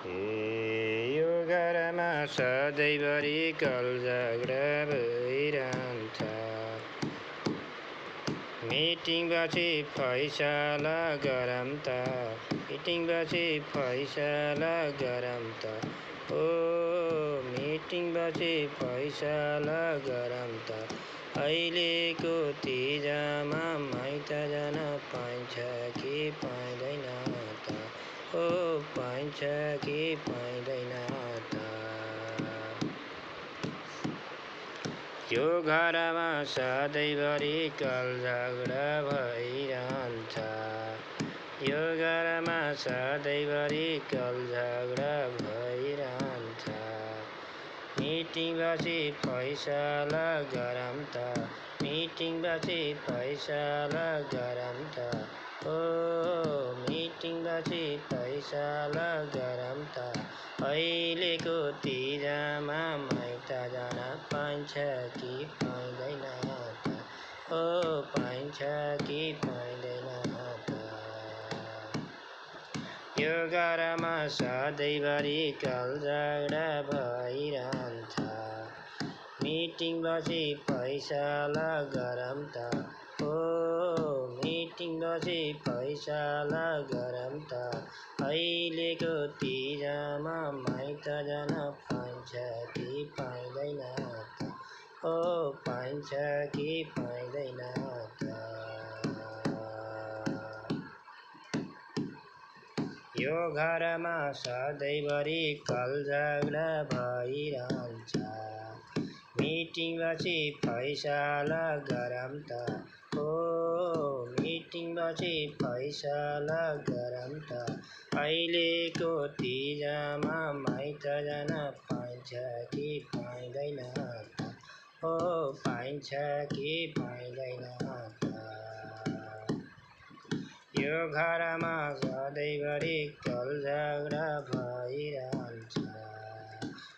यो घरमा सधैँभरि कलझगडा भइरहन्छ। मिटिङ बसी फैसला गरौँ त, मिटिङ बसी फैसला गरौँ त, ओ मिटिङ बसी फैसला गरौँ त। अहिलेको तिजमा माइत जान पाइन्छ कि पाइँदैन त, ओ पाइन्छ कि पाइँदैन त। यो घरमा सधैँभरि कलझगडा भइरहन्छ। यो घरमा सधैँभरि कलझगडा भइरहन्छ। मिटिङ बसी फैसला गरौँ त, मिटिङ बसी फैसला गरौँ त, ओ मिटिङ बसी फैसला गरौँ त। अहिलेको तिजमा माइत जान पाइन्छ कि पाइँदैन त, ओ पाइन्छ कि पाइँदैन त। यो घरमा सधैँभरि कलझगडा भइरहन्छ। मिटिङ बसी फैसला गरौँ त, ओ मिटिङ बसी फैसला गरौँ त। अहिलेको तिजमा माइत जान पाइन्छ कि पाइँदैन त, ओ पाइन्छ कि पाइँदैन त। यो घरमा सधैँभरि कलझगडा भइरहन्छ। मिटिङ बसी फैसला गरौँ त, ओ मिटिङ बसी फैसला गरौँ त। अहिलेको तिजमा माइत जान पाइन्छ कि पाइँदैन त, ओ पाइन्छ कि पाइँदैन त। यो घरमा सधैँभरि कलझगडा भइरहन्छ।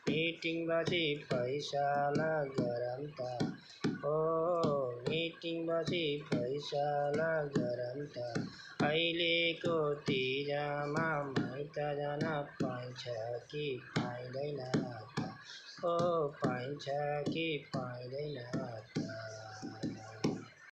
मिटिङ बसी फैसला गरौँ त, ओ मिटिङ बसी फैसला गरौँ त। अहिलेको तिजमा माइत जान पाइन्छ कि पाइँदैन त, ओ पाइन्छ कि पाइँदैन त।